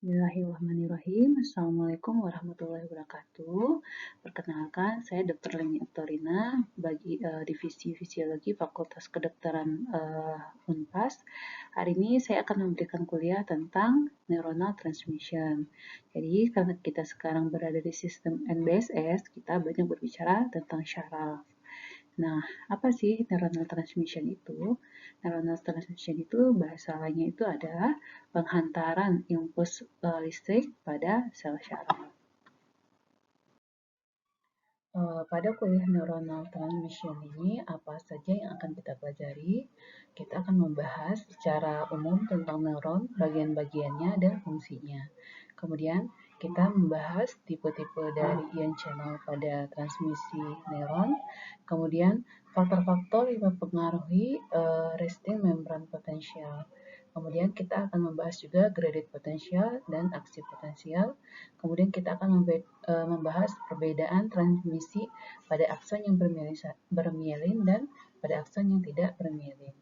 Bismillahirrahmanirrahim. Assalamualaikum warahmatullahi wabarakatuh. Perkenalkan, saya Dr. Leni Oktorina, Divisi Fisiologi Fakultas Kedokteran Unpas. Hari ini saya akan memberikan kuliah tentang neuronal transmission. Jadi, karena kita sekarang berada di sistem NBSS, kita banyak berbicara tentang syaraf. Nah, apa sih neuronal transmission itu? Neuronal transmission itu bahasa lainnya itu adalah penghantaran impuls listrik pada sel syaraf. Pada kuliah neuronal transmission ini, apa saja yang akan kita pelajari? Kita akan membahas secara umum tentang neuron, bagian-bagiannya, dan fungsinya. Kemudian, kita membahas tipe-tipe dari ion channel pada transmisi neuron. Kemudian, faktor-faktor yang mempengaruhi resting membran potensial. Kemudian kita akan membahas juga graded potensial dan aksi potensial. Kemudian kita akan membahas perbedaan transmisi pada akson yang bermielin dan pada akson yang tidak bermielin.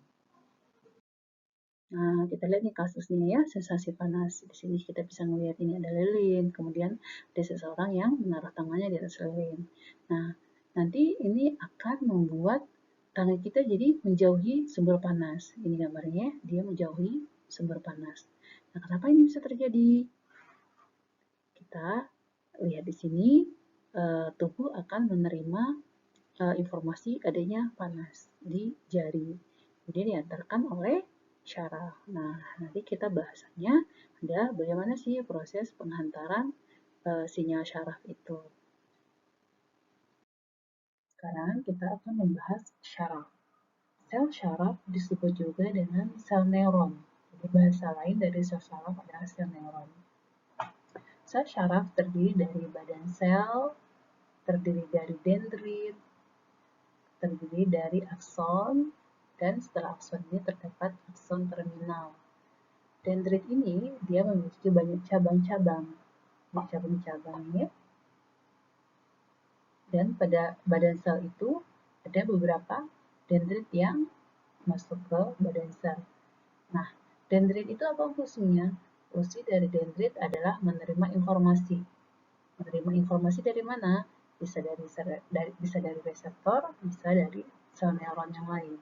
Nah, kita lihat nih kasusnya ya, sensasi panas. Di sini kita bisa melihat ini ada lilin, kemudian ada seseorang yang menaruh tangannya di atas lilin. Nah, nanti ini akan membuat tangan kita jadi menjauhi sumber panas. Ini gambarnya, dia menjauhi sumber panas. Nah, kenapa ini bisa terjadi? Kita lihat di sini, tubuh akan menerima informasi adanya panas di jari. Kemudian diantarkan oleh syaraf. Nah, nanti kita bahasanya ada bagaimana sih proses penghantaran sinyal syaraf itu. Sekarang kita akan membahas syaraf. Sel syaraf disebut juga dengan sel neuron. Jadi bahasa lain dari sel syaraf adalah sel neuron. Sel syaraf terdiri dari badan sel, terdiri dari dendrit, terdiri dari akson, dan setelah akson ini terdapat akson terminal. Dendrit ini dia memiliki banyak cabang-cabang. Cabang-cabangnya. Dan pada badan sel itu ada beberapa dendrit yang masuk ke badan sel. Nah, dendrit itu apa fungsinya? Fungsi dari dendrit adalah menerima informasi. Menerima informasi dari mana? Bisa dari reseptor, bisa dari sel neuron yang lain.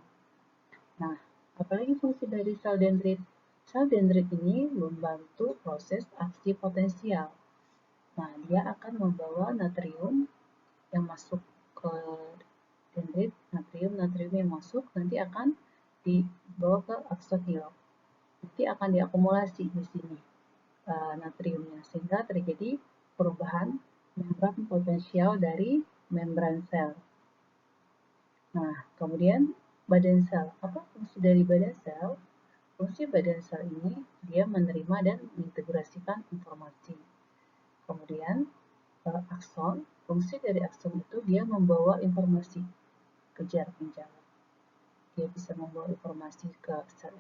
Nah, apalagi fungsi dari sel dendrit? Sel dendrit ini membantu proses aksi potensial. Nah, dia akan membawa natrium yang masuk ke dendrit, natrium yang masuk nanti akan dibawa ke akson hilok. Nanti akan diakumulasi di sini natriumnya sehingga terjadi perubahan membran potensial dari membran sel. Nah, kemudian badan sel. Apa fungsi dari badan sel? Fungsi badan sel ini dia menerima dan mengintegrasikan informasi. Kemudian akson, fungsi dari akson itu dia membawa informasi ke jarak yang jauh. Dia bisa membawa informasi ke sel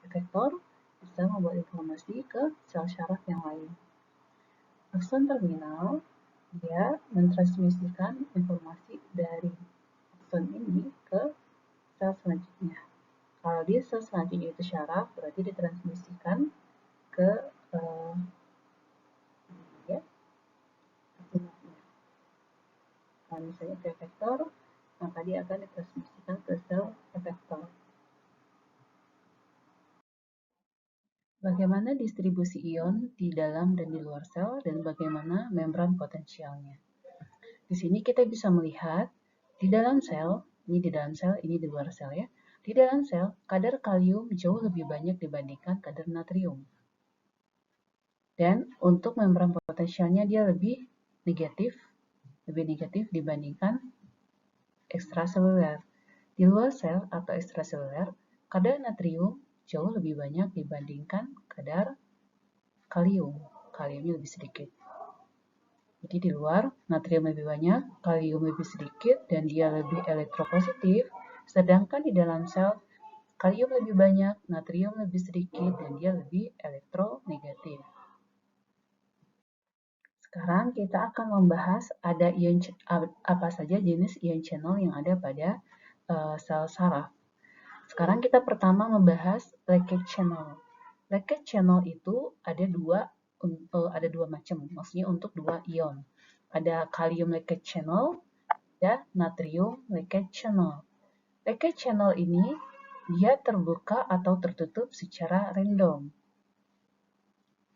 efektor, bisa membawa informasi ke sel syaraf yang lain. Akson terminal dia mentransmisikan informasi dari akson ini ke sel selanjutnya. Kalau di sel selanjutnya itu syaraf, berarti ditransmisikan ke Kalau misalnya ke efektor, maka dia akan ditransmisikan ke sel efektor. Bagaimana distribusi ion di dalam dan di luar sel dan bagaimana membran potensialnya. Di sini kita bisa melihat di dalam sel, ini di dalam sel, ini di luar sel ya. Di dalam sel, kadar kalium jauh lebih banyak dibandingkan kadar natrium. Dan untuk membran potensialnya dia lebih negatif dibandingkan ekstraseluler. Di luar sel atau ekstraseluler, kadar natrium jauh lebih banyak dibandingkan kadar kalium. Kaliumnya lebih sedikit. Jadi di luar, natrium lebih banyak, kalium lebih sedikit, dan dia lebih elektropositif. Sedangkan di dalam sel, kalium lebih banyak, natrium lebih sedikit, dan dia lebih elektronegatif. Sekarang kita akan membahas apa saja jenis ion channel yang ada pada sel saraf. Sekarang kita pertama membahas leakage channel. Leakage channel itu ada dua macam, maksudnya untuk dua ion. Ada kalium leakage channel, ada natrium leakage channel. Leakage channel ini dia terbuka atau tertutup secara random.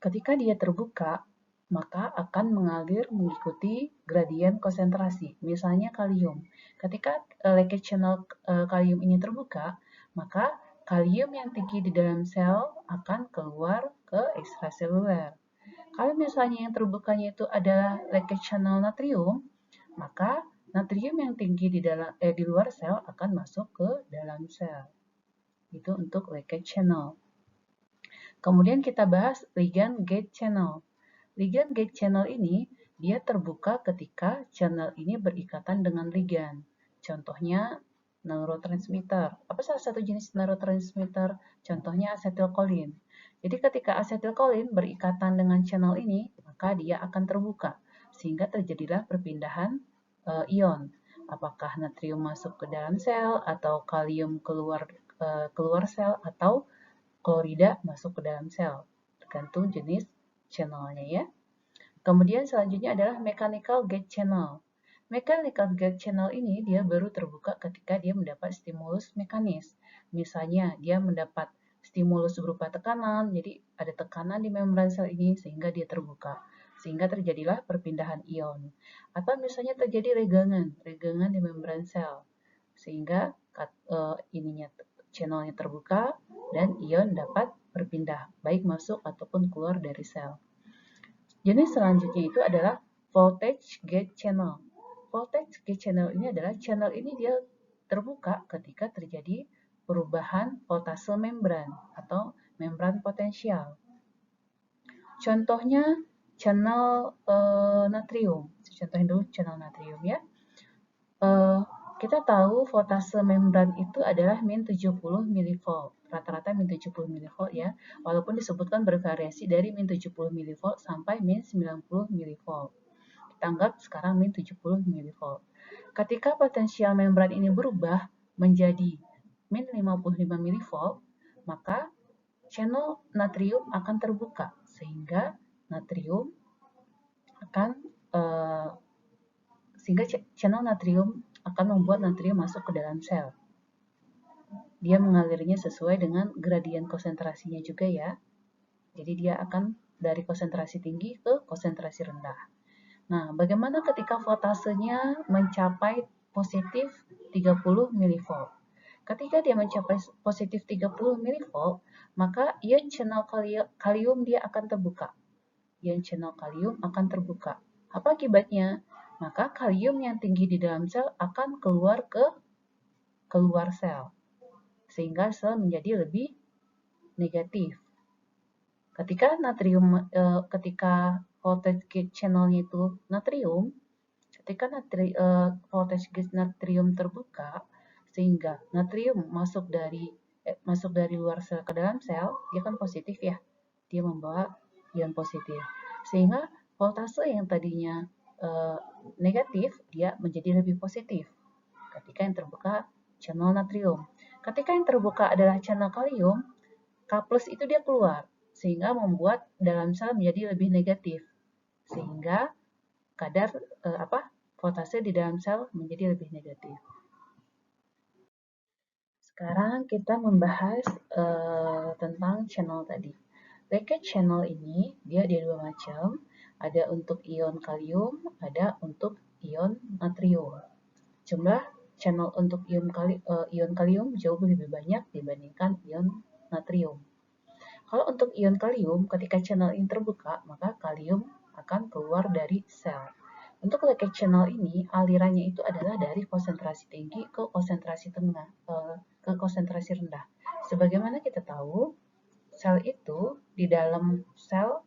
Ketika dia terbuka, maka akan mengalir mengikuti gradien konsentrasi. Misalnya kalium. Ketika leakage channel kalium ini terbuka, maka kalium yang tinggi di dalam sel akan keluar ke ekstraseluler. Kalau misalnya yang terbukanya itu adalah leakage channel natrium, maka natrium yang tinggi di luar sel akan masuk ke dalam sel. Itu untuk leakage channel. Kemudian kita bahas ligand gate channel. Ligand gate channel ini dia terbuka ketika channel ini berikatan dengan ligand. Contohnya neurotransmitter. Apa salah satu jenis neurotransmitter? Contohnya asetilkolin. Jadi ketika asetilkolin berikatan dengan channel ini, maka dia akan terbuka sehingga terjadilah perpindahan ion. Apakah natrium masuk ke dalam sel atau kalium keluar sel atau klorida masuk ke dalam sel. Tergantung jenis channelnya ya. Kemudian selanjutnya adalah mechanical gate channel. Mechanical gate channel ini dia baru terbuka ketika dia mendapat stimulus mekanis. Misalnya dia mendapat stimulus berupa tekanan, jadi ada tekanan di membran sel ini sehingga dia terbuka. Sehingga terjadilah perpindahan ion. Atau misalnya terjadi regangan di membran sel. Sehingga channelnya terbuka dan ion dapat berpindah, baik masuk ataupun keluar dari sel. Jenis selanjutnya itu adalah voltage gate channel. Voltage gate channel ini adalah channel ini dia terbuka ketika terjadi perubahan voltase membran atau membran potensial. Contohnya channel natrium. Contohin dulu channel natrium ya. Kita tahu voltase membran itu adalah min 70 mV. Rata-rata min 70 mV ya. Walaupun disebutkan bervariasi dari min 70 mV sampai min 90 mV. Kita anggap sekarang min 70 mV. Ketika potensial membran ini berubah menjadi min 55 mV, maka channel natrium akan terbuka sehingga natrium akan channel natrium akan membuat natrium masuk ke dalam sel. Dia mengalirnya sesuai dengan gradien konsentrasinya juga ya. Jadi dia akan dari konsentrasi tinggi ke konsentrasi rendah. Nah, bagaimana ketika voltasenya mencapai positif 30 mV? Ketika dia mencapai positif 30 mV, maka ion channel kalium dia akan terbuka. Ion channel kalium akan terbuka. Apa akibatnya? Maka kalium yang tinggi di dalam sel akan keluar sel, sehingga sel menjadi lebih negatif. Ketika voltage gate channelnya itu natrium, ketika voltage gate natrium terbuka, sehingga natrium masuk dari luar sel ke dalam sel, dia kan positif ya, dia membawa ion positif, sehingga voltase yang tadinya negatif, dia menjadi lebih positif ketika yang terbuka channel natrium. Ketika yang terbuka adalah channel kalium, K+ itu dia keluar, sehingga membuat dalam sel menjadi lebih negatif, sehingga kadar voltase di dalam sel menjadi lebih negatif. Sekarang kita membahas tentang channel tadi. Leakage channel ini dia ada dua macam, ada untuk ion kalium, ada untuk ion natrium. Jumlah channel untuk ion kalium jauh lebih banyak dibandingkan ion natrium. Kalau untuk ion kalium, ketika channel ini terbuka, maka kalium akan keluar dari sel. Untuk leakage channel ini, alirannya itu adalah dari konsentrasi tinggi ke konsentrasi ke konsentrasi rendah. Sebagaimana kita tahu, sel itu di dalam sel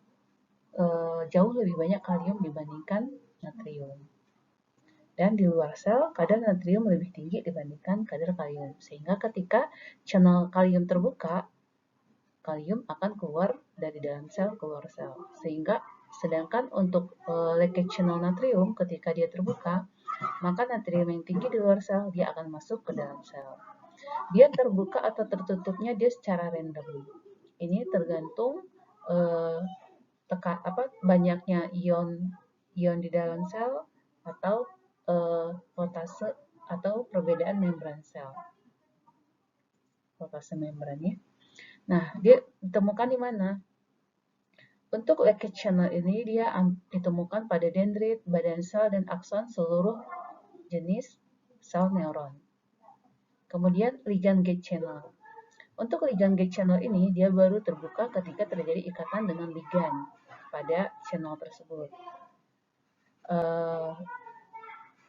jauh lebih banyak kalium dibandingkan natrium. Dan di luar sel, kadar natrium lebih tinggi dibandingkan kadar kalium. Sehingga ketika channel kalium terbuka, kalium akan keluar dari dalam sel keluar sel. Sehingga sedangkan untuk leakage channel natrium ketika dia terbuka, maka natrium yang tinggi di luar sel dia akan masuk ke dalam sel. Dia terbuka atau tertutupnya dia secara random. Ini tergantung banyaknya ion di dalam sel atau voltase atau perbedaan membran sel. Voltase membrannya. Nah, dia ditemukan di mana? Untuk leakage channel ini dia ditemukan pada dendrit, badan sel, dan akson seluruh jenis sel neuron. Kemudian ligand gate channel. Untuk ligand gate channel ini dia baru terbuka ketika terjadi ikatan dengan ligand pada channel tersebut.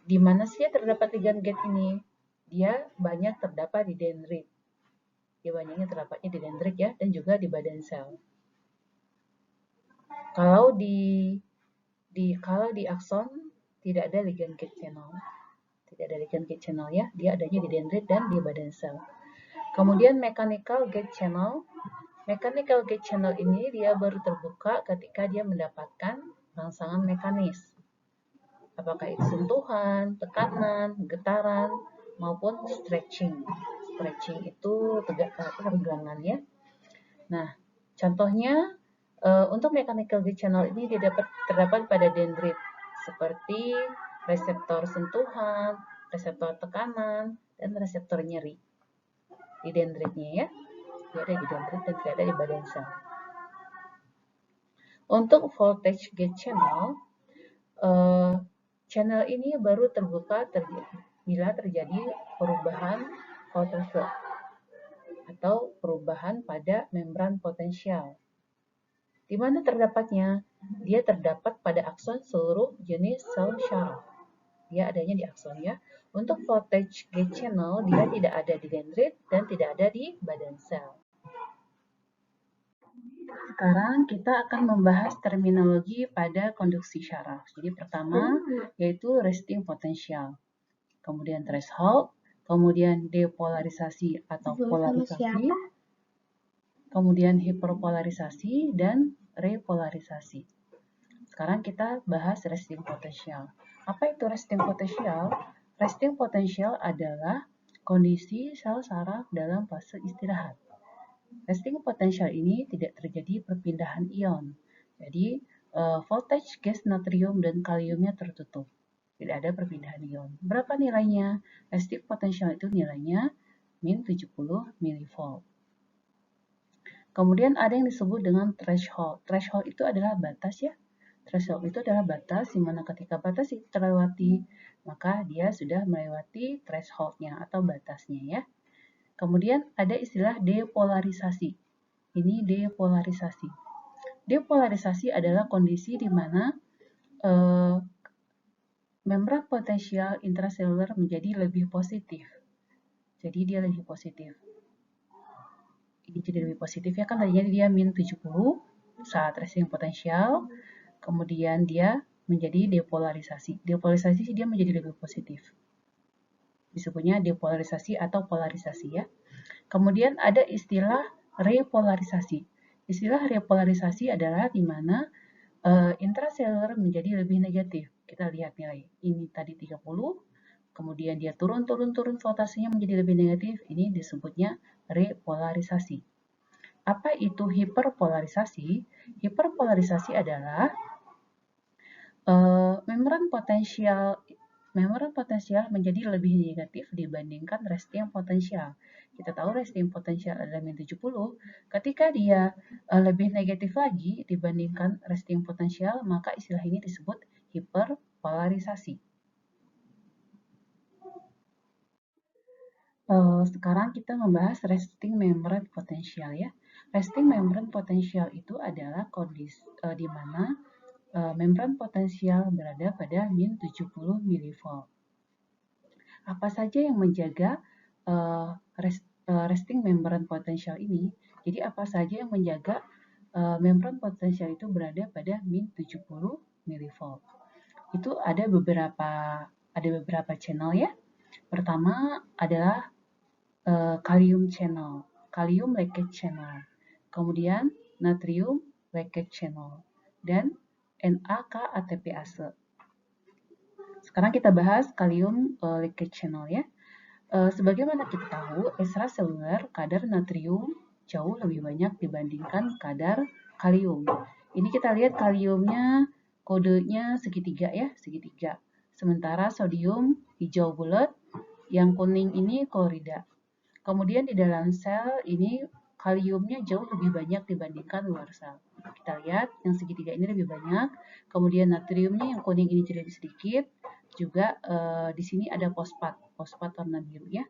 Di mana sih terdapat ligand gate ini? Dia banyak terdapat di dendrit. Dia banyaknya terdapatnya di dendrit ya, dan juga di badan sel. Kalau di akson tidak ada ligand gate channel. Tidak ada ligand gate channel ya, dia adanya di dendrit dan di badan sel. Kemudian mechanical gate channel. Mechanical gate channel ini dia baru terbuka ketika dia mendapatkan rangsangan mekanis. Apakah itu sentuhan, tekanan, getaran, maupun stretching. Stretching itu tegangan ya. Nah, contohnya untuk mechanical gate channel ini terdapat pada dendrit seperti reseptor sentuhan, reseptor tekanan, dan reseptor nyeri di dendritnya ya. Dia ada di dendrit dan tidak ada di badan sel. Untuk voltage gate channel, channel ini baru terbuka bila terjadi perubahan voltase atau perubahan pada membran potensial. Di mana terdapatnya? Dia terdapat pada akson seluruh jenis sel syaraf. Dia adanya di akson ya. Untuk voltage gate channel, dia tidak ada di dendrit dan tidak ada di badan sel. Sekarang kita akan membahas terminologi pada konduksi syaraf. Jadi pertama yaitu resting potential, kemudian threshold, kemudian depolarisasi atau polarisasi, kemudian hiperpolarisasi, dan repolarisasi. Sekarang kita bahas resting potential. Apa itu resting potential? Resting potential adalah kondisi sel saraf dalam fase istirahat. Resting potential ini tidak terjadi perpindahan ion. Jadi, voltage gas natrium dan kaliumnya tertutup. Tidak ada perpindahan ion. Berapa nilainya? Resting potential itu nilainya min 70 mV. Kemudian ada yang disebut dengan threshold. Threshold itu adalah batas ya. Threshold itu adalah batas, di mana ketika batas itu terlewati, maka dia sudah melewati thresholdnya atau batasnya ya. Kemudian ada istilah depolarisasi. Ini depolarisasi. Depolarisasi adalah kondisi di mana membran potensial intraseluler menjadi lebih positif. Jadi dia lebih positif. Ini jadi lebih positif ya, kan tadinya dia min 70 saat resting potensial, kemudian dia menjadi depolarisasi. Depolarisasi dia menjadi lebih positif. Disebutnya depolarisasi atau polarisasi ya. Kemudian ada istilah repolarisasi. Istilah repolarisasi adalah di mana intraseluler menjadi lebih negatif. Kita lihat nilai. Ini tadi 30, kemudian dia turun voltasenya menjadi lebih negatif. Ini disebutnya repolarisasi. Apa itu hiperpolarisasi? Hiperpolarisasi adalah membran potensial menjadi lebih negatif dibandingkan resting potensial. Kita tahu resting potensial adalah min 70. Ketika dia lebih negatif lagi dibandingkan resting potensial, maka istilah ini disebut hiperpolarisasi. Sekarang kita membahas resting membran potensial ya. Resting membran potensial itu adalah kondisi di mana membran potensial berada pada min 70 mV. Apa saja yang menjaga resting membran potensial ini? Jadi apa saja yang menjaga membran potensial itu berada pada min 70 mV? Itu ada beberapa channel ya. Pertama adalah kalium channel, kalium leakage channel, kemudian natrium leakage channel, dan NAK-ATPase. Sekarang kita bahas kalium leakage channel ya. Sebagaimana kita tahu, ekstraseluler kadar natrium jauh lebih banyak dibandingkan kadar kalium. Ini kita lihat kaliumnya kodenya segitiga ya, segitiga. Sementara sodium hijau bulat, yang kuning ini klorida. Kemudian di dalam sel ini kaliumnya jauh lebih banyak dibandingkan luar sel. Kita lihat yang segitiga ini lebih banyak. Kemudian natriumnya yang kuning ini jadi sedikit. Juga di sini ada fosfat, fosfat warna biru ya.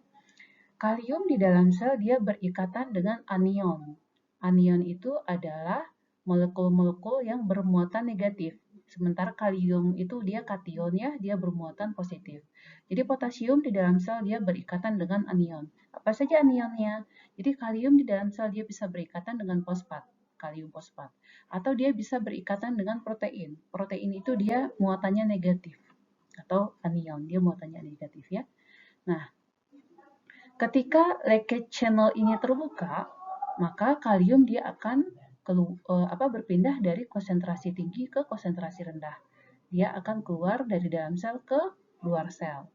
Kalium di dalam sel dia berikatan dengan anion. Anion itu adalah molekul-molekul yang bermuatan negatif. Sementara kalium itu dia kation ya, dia bermuatan positif. Jadi potasium di dalam sel dia berikatan dengan anion. Apa saja anionnya? Jadi kalium di dalam sel dia bisa berikatan dengan fosfat, kalium fosfat. Atau dia bisa berikatan dengan protein. Protein itu dia muatannya negatif. Atau anion, dia muatannya negatif ya. Nah, ketika leakage channel ini terbuka, maka kalium dia akan berpindah dari konsentrasi tinggi ke konsentrasi rendah. Dia akan keluar dari dalam sel ke luar sel.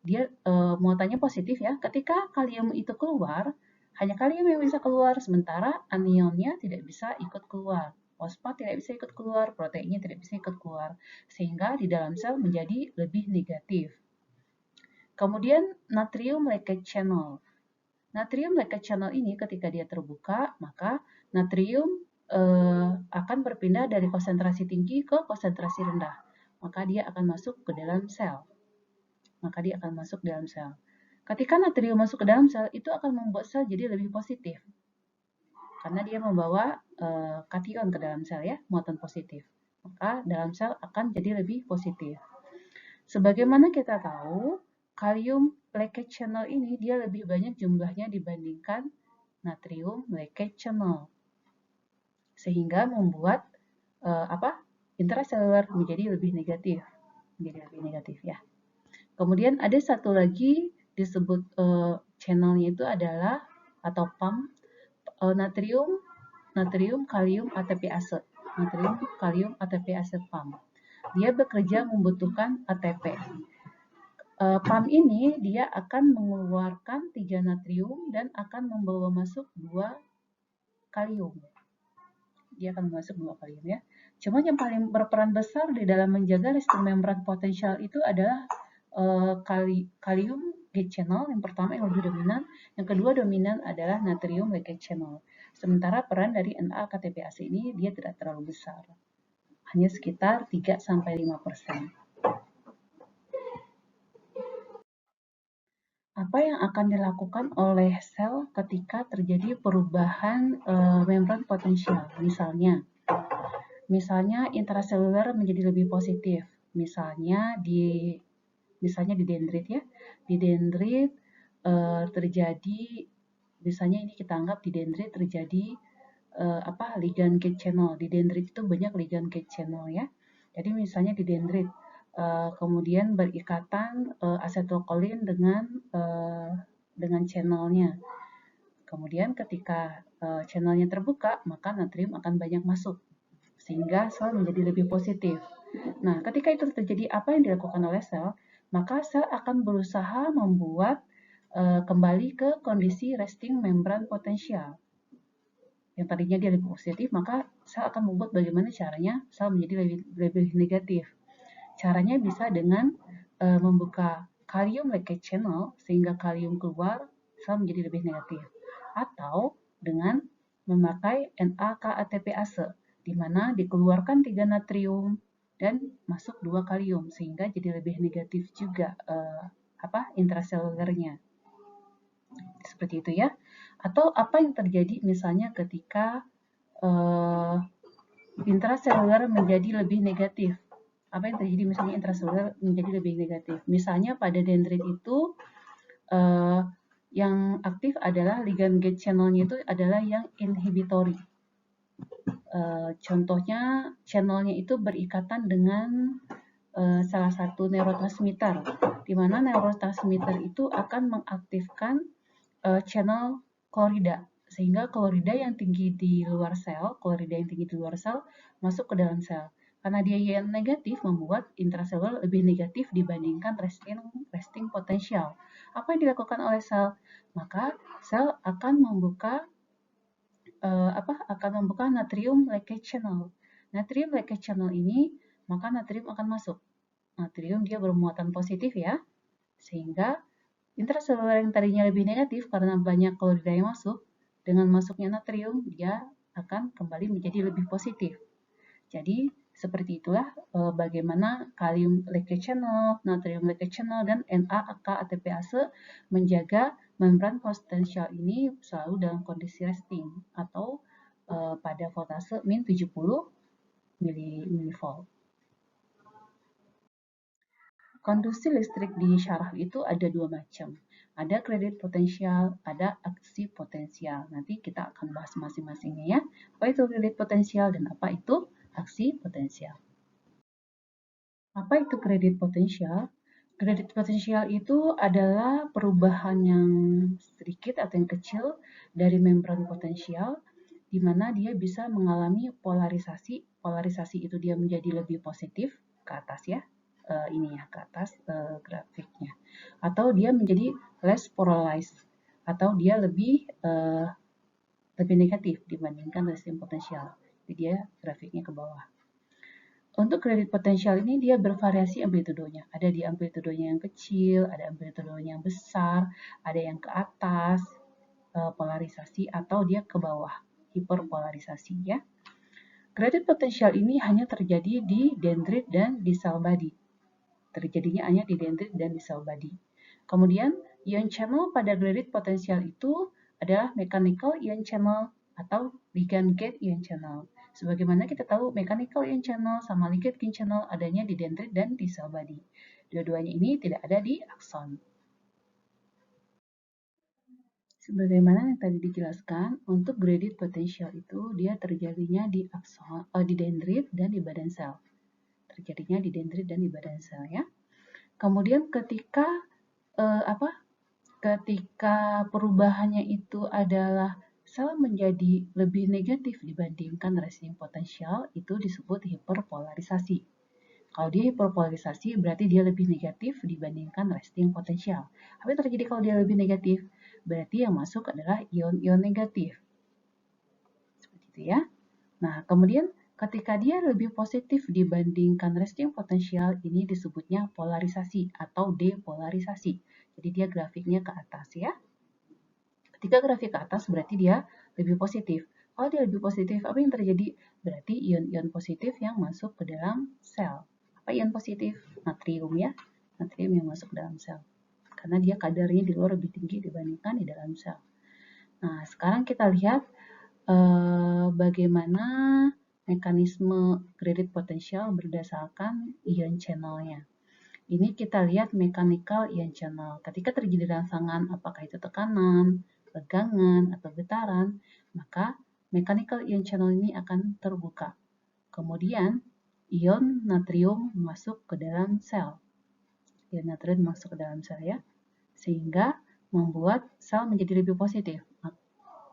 Dia muatannya positif ya. Ketika kalium itu keluar, hanya kalium yang bisa keluar, sementara anionnya tidak bisa ikut keluar. Fosfat tidak bisa ikut keluar, proteinnya tidak bisa ikut keluar, sehingga di dalam sel menjadi lebih negatif. Kemudian natrium leakage channel. Natrium leakage channel ini ketika dia terbuka, maka natrium akan berpindah dari konsentrasi tinggi ke konsentrasi rendah. Maka dia akan masuk ke dalam sel. Ketika natrium masuk ke dalam sel, itu akan membuat sel jadi lebih positif. Karena dia membawa kation ke dalam sel ya, muatan positif. Maka dalam sel akan jadi lebih positif. Sebagaimana kita tahu, kalium leakage channel ini dia lebih banyak jumlahnya dibandingkan natrium leakage channel, sehingga membuat intraseluler menjadi lebih negatif, ya. Kemudian ada satu lagi disebut channelnya itu adalah atau PAM, natrium kalium ATPase, natrium kalium ATPase PAM. Dia bekerja membutuhkan ATP. PAM ini dia akan mengeluarkan 3 natrium dan akan membawa masuk 2 kalium. Dia akan masuk 2 kalium ya. Cuma yang paling berperan besar di dalam menjaga resting membran potensial itu adalah kalium gate channel. Yang pertama yang lebih dominan, yang kedua dominan adalah natrium leakage channel. Sementara peran dari NA-KTPase ini dia tidak terlalu besar. Hanya sekitar 3-5%. Apa yang akan dilakukan oleh sel ketika terjadi perubahan membran potensial? Misalnya intraseluler menjadi lebih positif. Misalnya di dendrit ya. Di dendrit terjadi, misalnya ini kita anggap di dendrit terjadi ligand gate channel. Di dendrit itu banyak ligand gate channel ya. Jadi misalnya di dendrit kemudian berikatan asetylkolin dengan channelnya. Kemudian ketika channelnya terbuka, maka natrium akan banyak masuk, sehingga sel menjadi lebih positif. Nah, ketika itu terjadi, apa yang dilakukan oleh sel? Maka sel akan berusaha membuat kembali ke kondisi resting membran potensial. Yang tadinya dia lebih positif, maka sel akan membuat bagaimana caranya sel menjadi lebih negatif. Caranya bisa dengan membuka kalium leakage channel sehingga kalium keluar, sel menjadi lebih negatif. Atau dengan memakai NA-KATPase, di mana dikeluarkan 3 natrium dan masuk 2 kalium, sehingga jadi lebih negatif juga intraselulernya. Seperti itu ya. Atau apa yang terjadi misalnya ketika intraseluler menjadi lebih negatif. Apa yang terjadi misalnya intraseluler menjadi lebih negatif. Misalnya pada dendrit itu yang aktif adalah ligand gate channelnya itu adalah yang inhibitory. Contohnya channelnya itu berikatan dengan salah satu neurotransmitter, di mana neurotransmitter itu akan mengaktifkan channel klorida, sehingga klorida yang tinggi di luar sel masuk ke dalam sel. Karena dia yang negatif membuat intraseluler lebih negatif dibandingkan resting potensial. Apa yang dilakukan oleh sel? Maka sel akan membuka akan membuka natrium leakage channel. Natrium leakage channel ini, maka natrium akan masuk. Natrium dia bermuatan positif ya, sehingga intraseluler yang tadinya lebih negatif karena banyak klorida yang masuk, dengan masuknya natrium dia akan kembali menjadi lebih positif. Jadi seperti itulah bagaimana kalium leakage channel, natrium leakage channel, dan NaK ATPase menjaga membran potensial ini selalu dalam kondisi resting atau pada voltase min 70 mV. Konduksi listrik di syaraf itu ada dua macam. Ada kredit potensial, ada aksi potensial. Nanti kita akan bahas masing-masingnya ya. Apa itu kredit potensial dan apa itu aksi potensial. Apa itu kredit potensial? Kredit potensial itu adalah perubahan yang sedikit atau yang kecil dari membran potensial, di mana dia bisa mengalami polarisasi. Polarisasi itu dia menjadi lebih positif ke atas ya, ini ya ke atas grafiknya, atau dia menjadi less polarized, atau dia lebih negatif dibandingkan resisting potensial. Jadi dia grafiknya ke bawah. Untuk kredit potensial ini dia bervariasi amplitudenya. Ada di amplitudenya yang kecil, ada amplitudenya yang besar, ada yang ke atas, polarisasi, atau dia ke bawah, hiperpolarisasi ya. Kredit potensial ini hanya terjadi di dendrit dan di sel body. Terjadinya hanya di dendrit dan di sel body. Kemudian, ion channel pada kredit potensial itu adalah mechanical ion channel atau ligand gate ion channel. Sebagaimana kita tahu mechanical ion channel sama ligand gate channel adanya di dendrit dan di sel body. Dua-duanya ini tidak ada di akson. Sebagaimana yang tadi dijelaskan, untuk gradient potential itu dia terjadinya di akson, di dendrit dan di badan sel. Terjadinya di dendrit dan di badan sel ya. Kemudian ketika ketika perubahannya itu adalah sel menjadi lebih negatif dibandingkan resting potensial, itu disebut hiperpolarisasi. Kalau dia hiperpolarisasi berarti dia lebih negatif dibandingkan resting potensial. Apa yang terjadi kalau dia lebih negatif? Berarti yang masuk adalah ion-ion negatif. Seperti itu ya. Nah, kemudian ketika dia lebih positif dibandingkan resting potensial, ini disebutnya polarisasi atau depolarisasi. Jadi dia grafiknya ke atas ya. Ketika grafik ke atas berarti dia lebih positif. Kalau dia lebih positif, apa yang terjadi? Berarti ion-ion positif yang masuk ke dalam sel. Apa ion positif? Natrium ya. Natrium yang masuk ke dalam sel. Karena dia kadarnya di luar lebih tinggi dibandingkan di dalam sel. Nah, sekarang kita lihat bagaimana mekanisme kredit potensial berdasarkan ion channelnya. Ini kita lihat mechanical ion channel. Ketika terjadi rangsangan, apakah itu tekanan, tegangan, atau getaran, maka mechanical ion channel ini akan terbuka. Kemudian, ion natrium masuk ke dalam sel. Ion natrium masuk ke dalam sel ya, sehingga membuat sel menjadi lebih positif.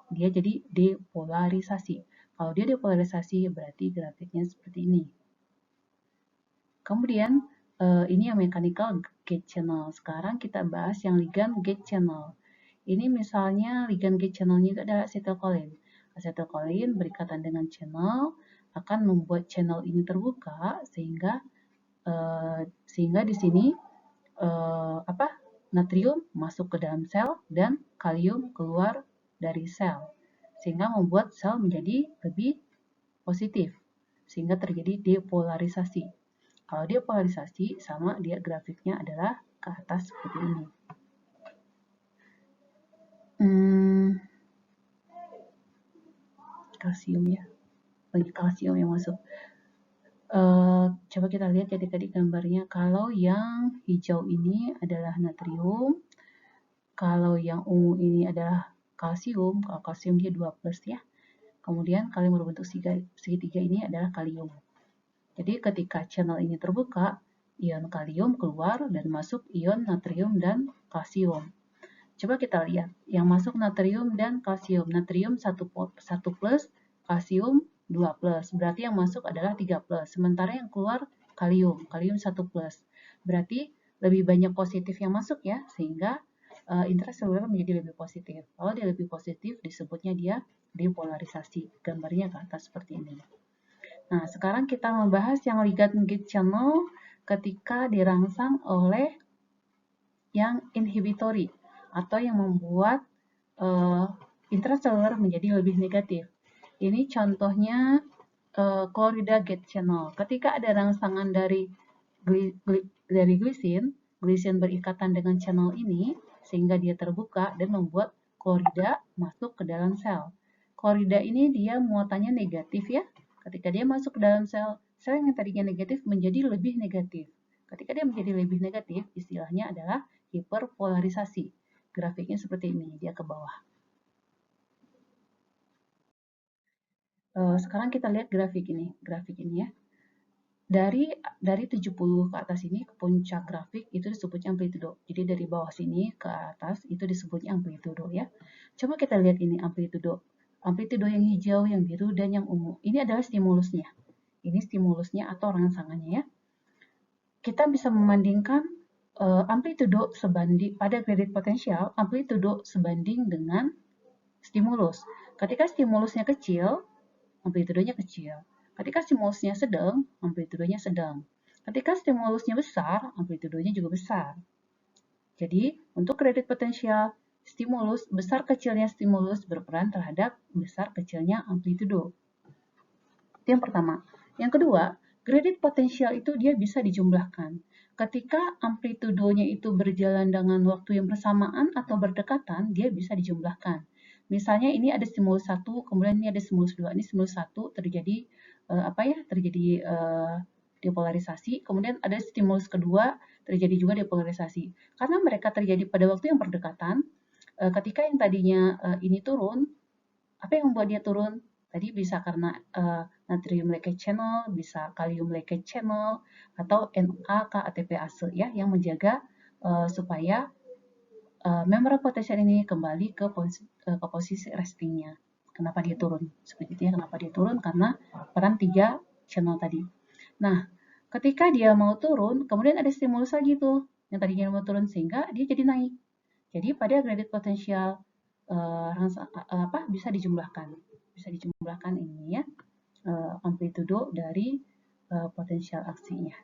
Dia jadi depolarisasi. Kalau dia depolarisasi, berarti grafiknya seperti ini. Kemudian, ini yang mechanical gate channel. Sekarang kita bahas yang ligand gate channel. Ini misalnya ligand gate channelnya itu adalah asetylcholine. Asetylcholine berikatan dengan channel akan membuat channel ini terbuka sehingga di sini natrium masuk ke dalam sel dan kalium keluar dari sel, sehingga membuat sel menjadi lebih positif, sehingga terjadi depolarisasi. Kalau dia polarisasi, sama dia grafiknya adalah ke atas seperti ini. Kalsium ya, banyak kalsium yang masuk. Coba kita lihat jadi tadi gambarnya. Kalau yang hijau ini adalah natrium, kalau yang ungu ini adalah kalsium. Kalau kalsium dia 2+ ya. Kemudian kalium berbentuk segitiga ini adalah kalium. Jadi ketika channel ini terbuka, ion kalium keluar dan masuk ion natrium dan kalsium. Coba kita lihat, yang masuk natrium dan kalsium. Natrium 1+, kalsium 2+. Berarti yang masuk adalah 3+. Sementara yang keluar kalium 1+. Berarti lebih banyak positif yang masuk ya, sehingga intraseluler menjadi lebih positif. Kalau dia lebih positif, disebutnya dia depolarisasi. Gambarnya ke atas seperti ini. Nah, sekarang kita membahas yang ligand channel ketika dirangsang oleh yang inhibitory atau yang membuat intraseluler menjadi lebih negatif. Ini contohnya chlorida gate channel. Ketika ada rangsangan dari glisin berikatan dengan channel ini sehingga dia terbuka dan membuat chlorida masuk ke dalam sel. Chlorida ini dia muatannya negatif ya. Ketika dia masuk ke dalam sel, sel yang tadinya negatif menjadi lebih negatif. Ketika dia menjadi lebih negatif, istilahnya adalah hiperpolarisasi. Grafiknya seperti ini, dia ke bawah. Sekarang kita lihat grafik ini ya. Dari 70 ke atas ini ke puncak grafik itu disebutnya amplitudo. Jadi dari bawah sini ke atas itu disebutnya amplitudo ya. Coba kita lihat ini amplitudo. Amplitudo yang hijau, yang biru, dan yang ungu. Ini adalah stimulusnya. Ini stimulusnya atau rangsangannya ya. Kita bisa membandingkan amplitudo sebanding pada gradient potensial, amplitudo sebanding dengan stimulus. Ketika stimulusnya kecil, amplitudonya kecil. Ketika stimulusnya sedang, amplitudonya sedang. Ketika stimulusnya besar, amplitudonya juga besar. Jadi, untuk gradient potensial, stimulus besar kecilnya stimulus berperan terhadap besar kecilnya amplitudo. Itu yang pertama. Yang kedua, gradient potensial itu dia bisa dijumlahkan. Ketika amplitudonya itu berjalan dengan waktu yang bersamaan atau berdekatan, dia bisa dijumlahkan. Misalnya ini ada stimulus 1, kemudian ini ada stimulus 2. Ini stimulus 1 terjadi depolarisasi, kemudian ada stimulus kedua terjadi juga depolarisasi. Karena mereka terjadi pada waktu yang berdekatan, ketika yang tadinya ini turun, apa yang membuat dia turun? Tadi bisa karena natrium leakage channel, bisa kalium leakage channel, atau NAK-ATPase ya, yang menjaga supaya membran potensial ini kembali ke posisi restingnya. Kenapa dia turun? Seperti itu ya, kenapa dia turun? Karena peran 3 channel tadi. Nah, ketika dia mau turun, kemudian ada stimulus lagi tuh, yang tadinya mau turun sehingga dia jadi naik. Jadi pada gradient potensial bisa dijumlahkan ini ya, amplitudo dari potensial aksinya.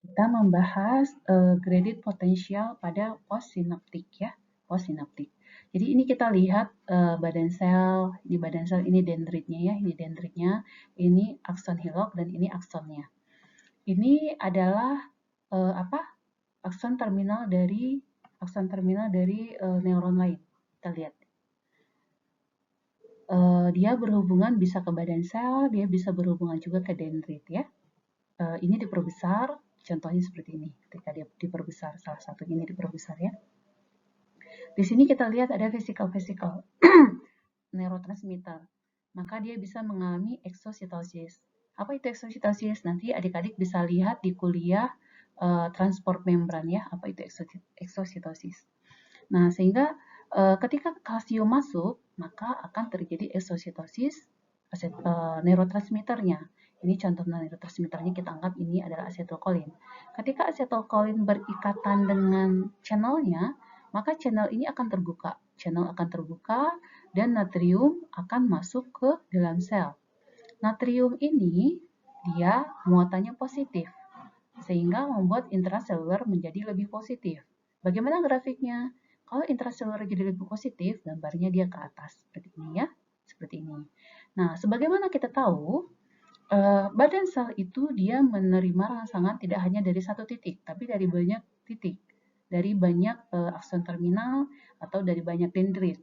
Kita membahas gradient potensial pada postsinaptik ya, postsinaptik. Jadi ini kita lihat badan sel, ini dendritnya ya, ini akson hillock dan ini aksonnya. Ini adalah akson terminal dari neuron lain. Kita lihat. Dia berhubungan bisa ke badan sel, dia bisa berhubungan juga ke dendrit ya. Ini diperbesar, contohnya seperti ini. Ketika dia diperbesar, salah satu ini diperbesar ya. Di sini kita lihat ada vesikel neurotransmitter. Maka dia bisa mengalami eksositosis. Apa itu eksositosis? Nanti adik-adik bisa lihat di kuliah transport membran ya, apa itu eksositosis. Nah, sehingga ketika kalsium masuk, maka akan terjadi eksositosis neurotransmitternya. Ini contoh neurotransmitternya kita anggap ini adalah asetylkolin. Ketika asetylkolin berikatan dengan channelnya, maka channel ini akan terbuka. Channel akan terbuka dan natrium akan masuk ke dalam sel. Natrium ini dia muatannya positif, sehingga membuat intraseluler menjadi lebih positif. Bagaimana grafiknya? Kalau intraseluler jadi lebih positif, gambarnya dia ke atas seperti ini ya, seperti ini. Nah, sebagaimana kita tahu, badan sel itu dia menerima rangsangan tidak hanya dari satu titik, tapi dari banyak titik, dari banyak akson terminal atau dari banyak dendrit.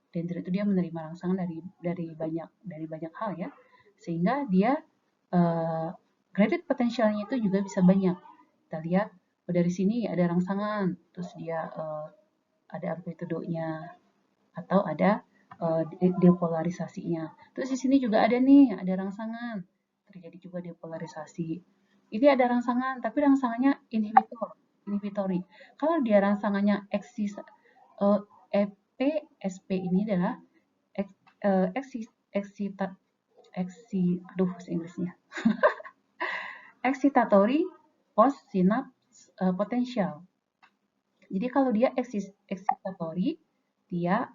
Dendrit itu dia menerima rangsangan dari banyak hal ya, sehingga dia gradient potensialnya itu juga bisa banyak. Kita lihat dari sini ada rangsangan, terus dia ada amplitudonya atau ada depolarisasinya. Terus di sini juga ada nih, ada rangsangan, terjadi juga depolarisasi. Ini ada rangsangan, tapi rangsangannya inhibitory. Kalau dia rangsangannya SP ini adalah excitatory post synapse potential. Jadi kalau dia excitatory, dia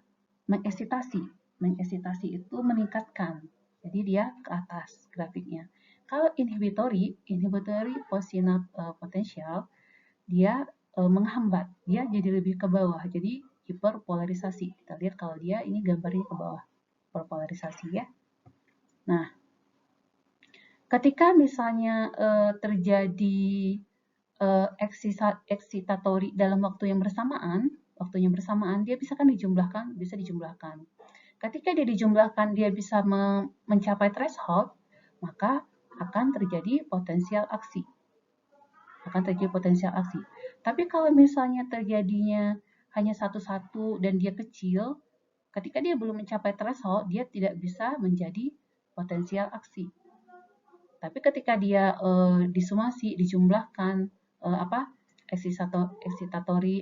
mengeksitasi. Mengeksitasi itu meningkatkan. Jadi dia ke atas grafiknya. Kalau inhibitory potential, dia menghambat, dia jadi lebih ke bawah, jadi hiperpolarisasi. Kita lihat kalau dia ini gambarnya ke bawah, hiperpolarisasi ya. Nah, ketika misalnya terjadi eksitatori dalam waktu yang bersamaan, dia bisa kan dijumlahkan, bisa dijumlahkan. Ketika dia dijumlahkan, dia bisa mencapai threshold, maka akan terjadi potensial aksi. Tapi kalau misalnya terjadinya hanya satu-satu dan dia kecil, ketika dia belum mencapai threshold, dia tidak bisa menjadi potensial aksi. Tapi ketika dia disumasi, dijumlahkan, eksitatori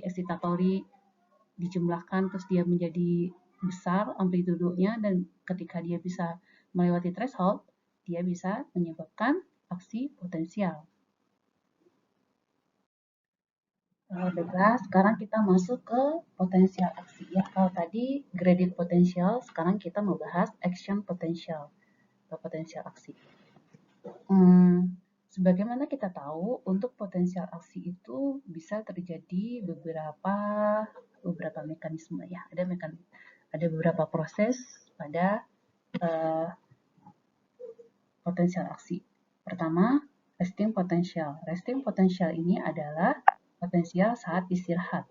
dijumlahkan, terus dia menjadi besar amplitudenya, dan ketika dia bisa melewati threshold, dia bisa menyebabkan aksi potensial. Baiklah, sekarang kita masuk ke potensial aksi ya. Kalau tadi gradient potential, sekarang kita membahas action potential atau potensial aksi. Sebagaimana kita tahu, untuk potensial aksi itu bisa terjadi beberapa mekanisme ya. Ada beberapa proses pada potensial aksi. Pertama, resting potential. Resting potential ini adalah potensial saat istirahat.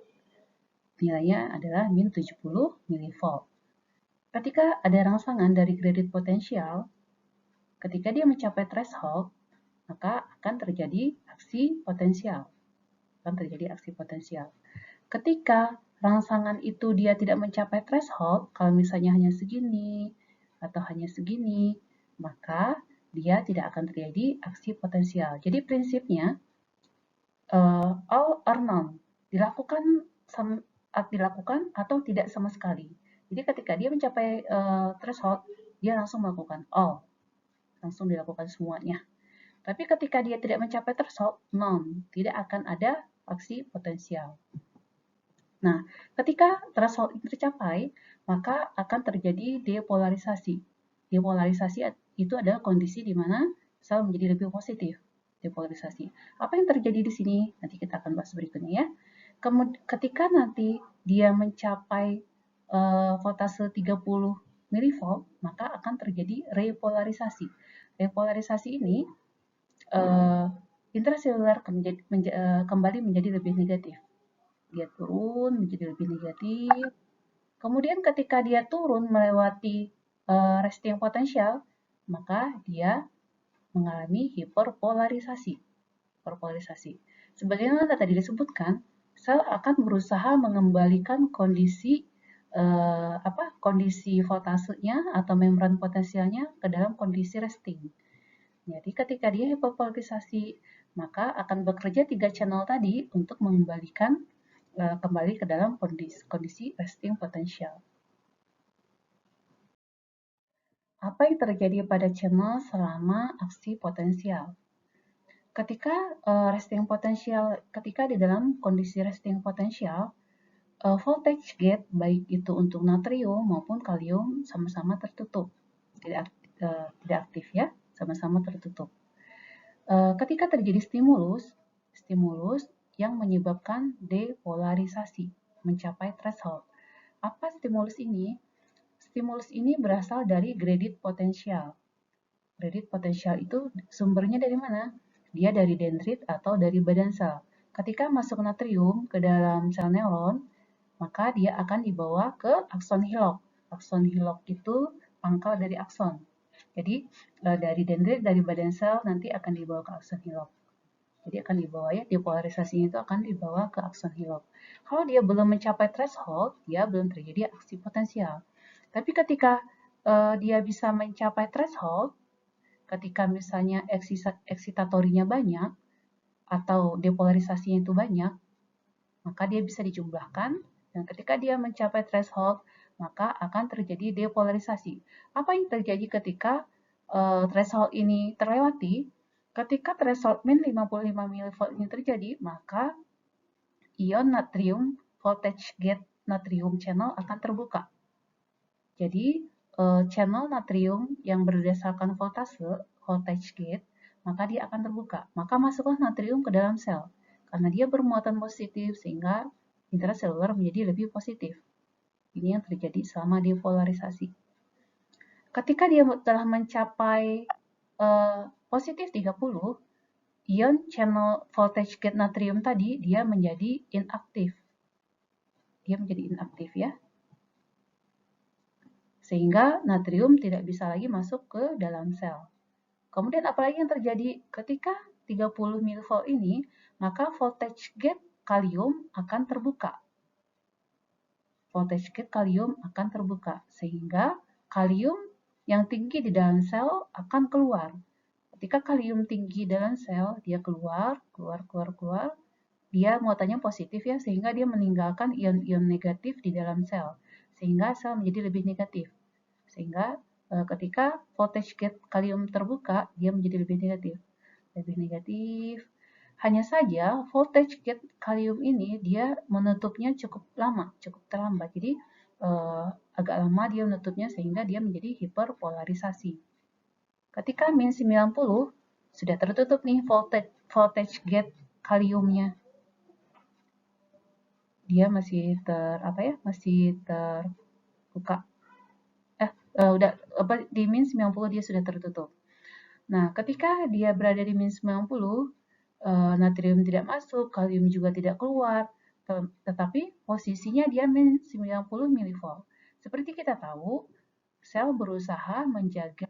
Nilainya adalah min 70 mV. Ketika ada rangsangan dari gradient potential, ketika dia mencapai threshold, maka akan terjadi aksi potensial. Ketika rangsangan itu dia tidak mencapai threshold, kalau misalnya hanya segini atau hanya segini, maka dia tidak akan terjadi aksi potensial. Jadi prinsipnya all or none, dilakukan atau tidak sama sekali. Jadi ketika dia mencapai threshold, dia langsung melakukan all, langsung dilakukan semuanya. Tapi ketika dia tidak mencapai threshold, none, tidak akan ada aksi potensial. Nah, ketika threshold itu tercapai, maka akan terjadi depolarisasi. Depolarisasi itu adalah kondisi di mana sel menjadi lebih positif. Depolarisasi. Apa yang terjadi di sini? Nanti kita akan bahas berikutnya ya. Ketika nanti dia mencapai voltase 30 mV, maka akan terjadi repolarisasi. Repolarisasi ini intraseluler kembali menjadi lebih negatif. Dia turun menjadi lebih negatif. Kemudian ketika dia turun melewati resting potential, maka dia mengalami hiperpolarisasi. Sebagaimana tadi disebutkan, sel akan berusaha mengembalikan kondisi kondisi voltasenya atau membran potensialnya ke dalam kondisi resting. Jadi ketika dia hiperpolarisasi, maka akan bekerja 3 channel tadi untuk mengembalikan kembali ke dalam kondisi resting potential. Apa yang terjadi pada channel selama aksi potensial? Ketika di dalam kondisi resting potential, voltage gate baik itu untuk natrium maupun kalium sama-sama tertutup, tidak aktif ya, sama-sama tertutup. Ketika terjadi stimulus yang menyebabkan depolarisasi, mencapai threshold. Apa stimulus ini? Stimulus ini berasal dari gradient potential. Gradient potential itu sumbernya dari mana? Dia dari dendrit atau dari badan sel. Ketika masuk natrium ke dalam sel neuron, maka dia akan dibawa ke akson Hillock. Akson Hillock itu pangkal dari akson. Jadi dari dendrit, dari badan sel nanti akan dibawa ke akson Hillock. Jadi akan dibawa ya, depolarisasinya itu akan dibawa ke akson Hillock. Kalau dia belum mencapai threshold, dia belum terjadi aksi potensial. Tapi ketika dia bisa mencapai threshold, ketika misalnya eksitatorinya banyak atau depolarisasinya itu banyak, maka dia bisa dijumlahkan, dan ketika dia mencapai threshold, maka akan terjadi depolarisasi. Apa yang terjadi ketika threshold ini terlewati? Ketika threshold min 55 mV ini terjadi, maka ion natrium voltage gate natrium channel akan terbuka. Jadi, channel natrium yang berdasarkan voltage gate, maka dia akan terbuka. Maka masuklah natrium ke dalam sel. Karena dia bermuatan positif, sehingga intraseluler menjadi lebih positif. Ini yang terjadi selama depolarisasi. Ketika dia telah mencapai positif 30, ion channel voltage gate natrium tadi dia menjadi inaktif. Dia menjadi inaktif ya. Sehingga natrium tidak bisa lagi masuk ke dalam sel. Kemudian apalagi yang terjadi ketika 30 mV ini, maka voltage gate kalium akan terbuka. Voltage gate kalium akan terbuka sehingga kalium yang tinggi di dalam sel akan keluar. Ketika kalium tinggi dalam sel, dia keluar. Dia muatannya positif ya, sehingga dia meninggalkan ion-ion negatif di dalam sel. Sehingga sel menjadi lebih negatif. Sehingga ketika voltage gate kalium terbuka, dia menjadi lebih negatif. Lebih negatif. Hanya saja voltage gate kalium ini dia menutupnya cukup lama, cukup terlambat. Jadi agak lama dia menutupnya sehingga dia menjadi hiperpolarisasi. Ketika min 90 sudah tertutup nih voltage gate kaliumnya. Dia masih terbuka. Di min 90 dia sudah tertutup. Nah, ketika dia berada di min 90, natrium tidak masuk, kalium juga tidak keluar, tetapi posisinya dia min 90 mV. Seperti kita tahu, sel berusaha menjaga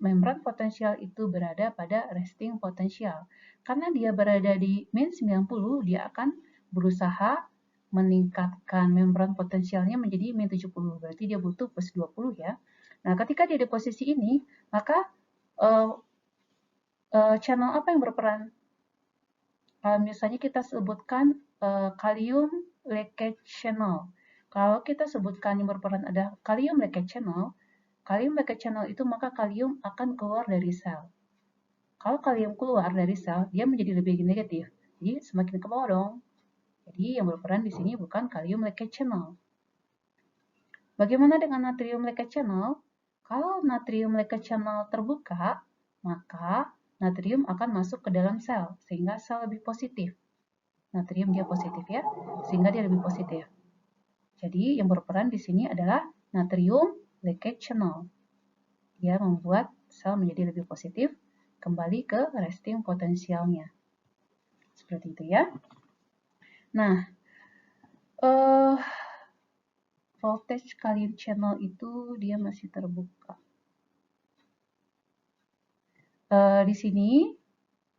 membran potensial itu berada pada resting potensial. Karena dia berada di min 90, dia akan berusaha meningkatkan membran potensialnya menjadi min 70. Berarti dia butuh plus 20 ya. Nah, ketika dia di posisi ini, maka channel apa yang berperan? Misalnya kita sebutkan kalium leakage channel. Kalau kita sebutkan yang berperan ada kalium leakage channel itu maka kalium akan keluar dari sel. Kalau kalium keluar dari sel, dia menjadi lebih negatif. Jadi semakin ke bawah dong. Jadi yang berperan di sini bukan kalium leakage channel. Bagaimana dengan natrium leakage channel? Kalau natrium leakage channel terbuka, maka natrium akan masuk ke dalam sel, sehingga sel lebih positif. Natrium dia positif ya, sehingga dia lebih positif. Jadi yang berperan di sini adalah natrium leakage channel. Dia membuat sel menjadi lebih positif, kembali ke resting potensialnya. Seperti itu ya. Nah, voltage kalium channel itu dia masih terbuka. Di sini,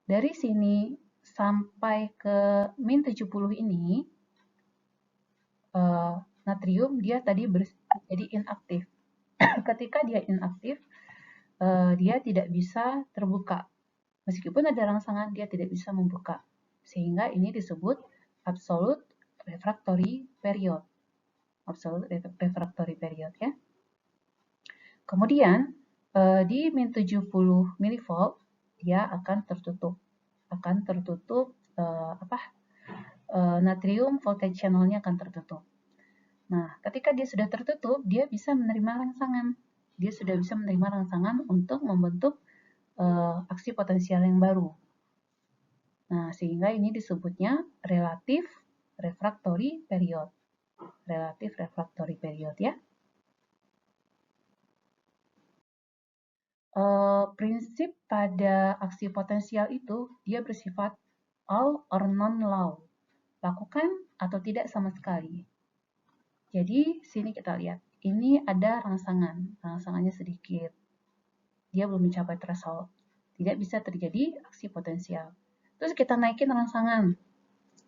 dari sini sampai ke min 70 ini, natrium dia tadi jadi inaktif. Ketika dia inaktif, dia tidak bisa terbuka. Meskipun ada rangsangan, dia tidak bisa membuka. Sehingga ini disebut absolute refractory period. Absolute refractory period ya. Kemudian di min 70 mV dia akan tertutup. Natrium voltage channelnya akan tertutup. Nah, ketika dia sudah tertutup, dia bisa menerima rangsangan. Dia sudah bisa menerima rangsangan untuk membentuk aksi potensial yang baru. Nah, sehingga ini disebutnya relative refractory period. Relative refractory period ya. Prinsip pada aksi potensial itu dia bersifat all or none law. Lakukan atau tidak sama sekali. Jadi, sini kita lihat. Ini ada rangsangan. Rangsangannya sedikit. Dia belum mencapai threshold. Tidak bisa terjadi aksi potensial. Terus kita naikin rangsangan.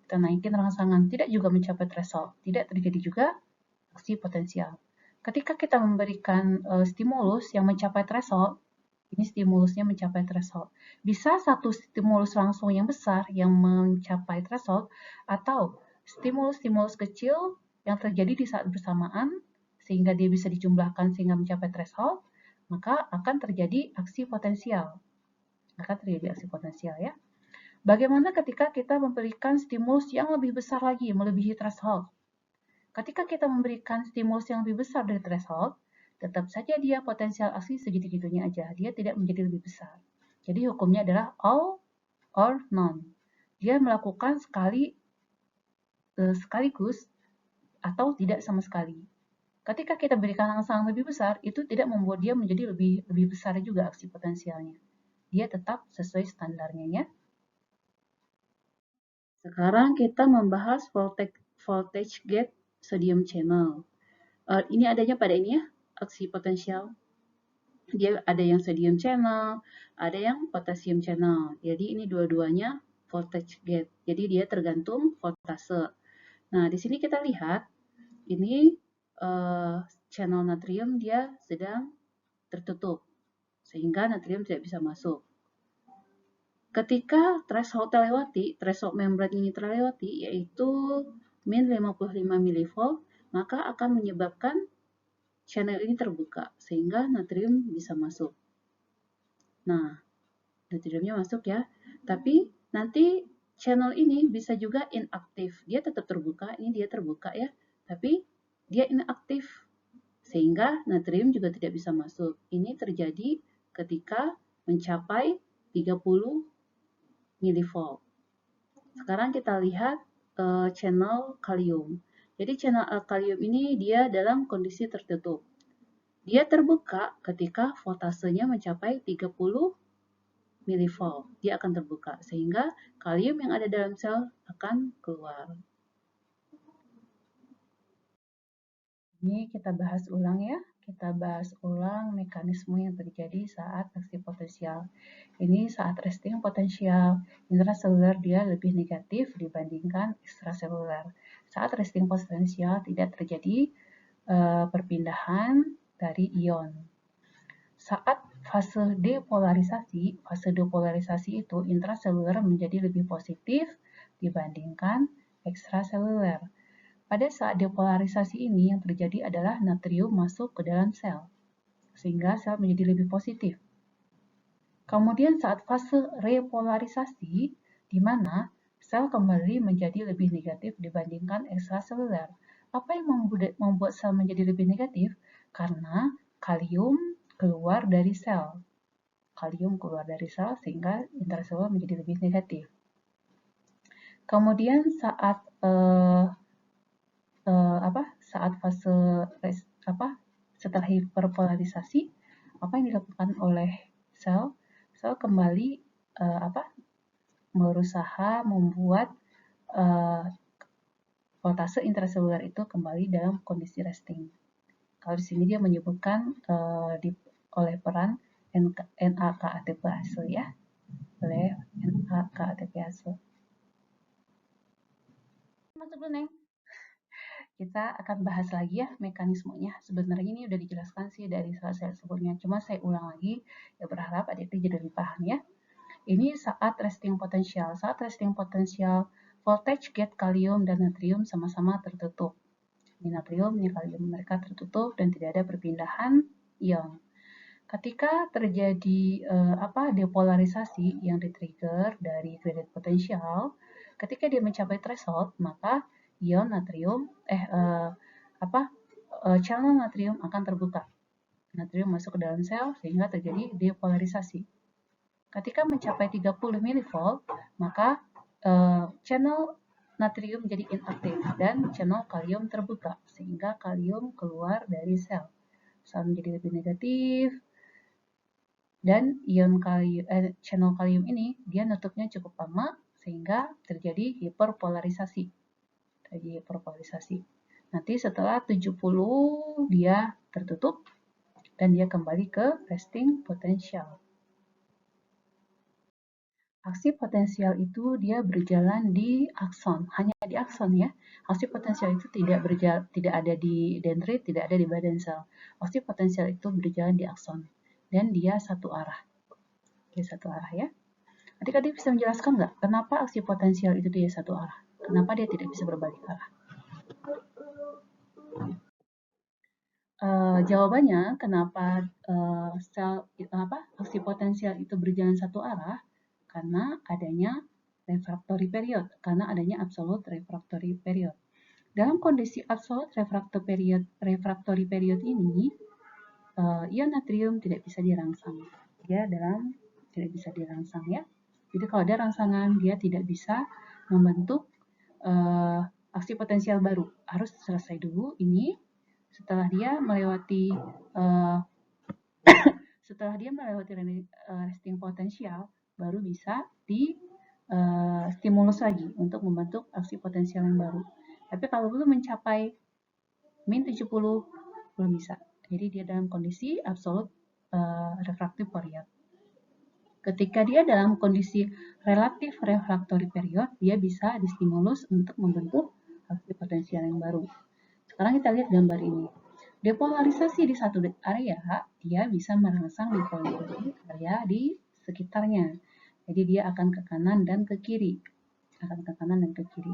Tidak juga mencapai threshold. Tidak terjadi juga aksi potensial. Ketika kita memberikan stimulus yang mencapai threshold, ini stimulusnya mencapai threshold. Bisa satu stimulus langsung yang besar yang mencapai threshold, atau stimulus-stimulus kecil yang terjadi di saat bersamaan, sehingga dia bisa dijumlahkan sehingga mencapai threshold, maka akan terjadi aksi potensial. Ya. Bagaimana ketika kita memberikan stimulus yang lebih besar lagi, melebihi threshold? Ketika kita memberikan stimulus yang lebih besar dari threshold, tetap saja dia potensial aksi segitu-gitunya aja, dia tidak menjadi lebih besar. Jadi hukumnya adalah all or none. Dia melakukan sekaligus atau tidak sama sekali. Ketika kita berikan angsa yang lebih besar, itu tidak membuat dia menjadi lebih besar juga aksi potensialnya. Dia tetap sesuai standarnya ya. Sekarang kita membahas voltage gate sodium channel. Ini adanya pada ini ya, aksi potensial. Dia ada yang sodium channel, ada yang potassium channel. Jadi ini dua-duanya voltage gate. Jadi dia tergantung voltase. Nah, di sini kita lihat ini channel natrium dia sedang tertutup sehingga natrium tidak bisa masuk. Ketika threshold terlewati, threshold membran ini terlewati, yaitu min 55 mV, maka akan menyebabkan channel ini terbuka, sehingga natrium bisa masuk. Nah, natriumnya masuk ya, tapi nanti channel ini bisa juga inaktif. Dia tetap terbuka, ini dia terbuka ya, tapi dia inaktif, sehingga natrium juga tidak bisa masuk. Ini terjadi ketika mencapai 30 mV. Sekarang kita lihat channel kalium. Jadi channel kalium ini dia dalam kondisi tertutup. Dia terbuka ketika voltasenya mencapai 30 mV. Dia akan terbuka sehingga kalium yang ada dalam sel akan keluar. Ini kita bahas ulang ya. Kita bahas ulang mekanisme yang terjadi saat aksi potensial. Ini saat resting potensial, intraseluler dia lebih negatif dibandingkan ekstraseluler. Saat resting potensial tidak terjadi perpindahan dari ion. Saat fase depolarisasi itu intraseluler menjadi lebih positif dibandingkan ekstraseluler. Pada saat depolarisasi ini yang terjadi adalah natrium masuk ke dalam sel, sehingga sel menjadi lebih positif. Kemudian saat fase repolarisasi, di mana sel kembali menjadi lebih negatif dibandingkan ekstraseluler. Apa yang membuat sel menjadi lebih negatif? Karena kalium keluar dari sel. Kalium keluar dari sel sehingga intraseluler menjadi lebih negatif. Kemudian saat fase setelah hiperpolarisasi, apa yang dilakukan oleh sel? Sel kembali berusaha membuat voltase intraseluler itu kembali dalam kondisi resting. Kalau di sini dia menyebutkan oleh peran NAKATPase ya, oleh NAKATPase. Masuk dulu, Neng. Kita akan bahas lagi ya mekanismenya. Sebenarnya ini udah dijelaskan sih dari slide sebelumnya, cuma saya ulang lagi, ya berharap adik-adik jadi lebih paham ya. Ini saat resting potensial. Saat resting potensial, voltage gate kalium dan natrium sama-sama tertutup. Ini natrium, ini kalium, mereka tertutup dan tidak ada perpindahan ion. Ketika terjadi depolarisasi yang ditrigger dari gradient potential, ketika dia mencapai threshold, maka ion natrium channel natrium akan terbuka. Natrium masuk ke dalam sel sehingga terjadi depolarisasi. Ketika mencapai 30 mV, maka channel natrium menjadi inaktif dan channel kalium terbuka sehingga kalium keluar dari sel. Sel menjadi lebih negatif dan channel kalium ini dia nutupnya cukup lama sehingga terjadi hiperpolarisasi. Nanti setelah 70 dia tertutup dan dia kembali ke resting potential. Aksi potensial itu dia berjalan di akson, hanya di akson ya. Aksi potensial itu tidak ada di dendrit, tidak ada di badan sel. Aksi potensial itu berjalan di akson dan dia satu arah. Dia satu arah ya. Adik-adik bisa menjelaskan nggak kenapa aksi potensial itu dia satu arah? Kenapa dia tidak bisa berbalik arah? Jawabannya kenapa aksi potensial itu berjalan satu arah? Karena adanya refractory period karena adanya absolute refractory period. Dalam kondisi absolute refractory period ini, ion natrium tidak bisa dirangsang. Dia tidak bisa dirangsang ya. Jadi kalau ada rangsangan, dia tidak bisa membentuk aksi potensial baru. Harus selesai dulu ini. Setelah dia melewati resting potensial, baru bisa di stimulus lagi untuk membentuk aksi potensial yang baru. Tapi kalau belum mencapai min 70, belum bisa. Jadi dia dalam kondisi absolute refractive period. Ketika dia dalam kondisi relative refractory period, dia bisa distimulus untuk membentuk aksi potensial yang baru. Sekarang kita lihat gambar ini. Depolarisasi di satu area, dia bisa merangsang depolarisasi area di sekitarnya. Jadi dia akan ke kanan dan ke kiri.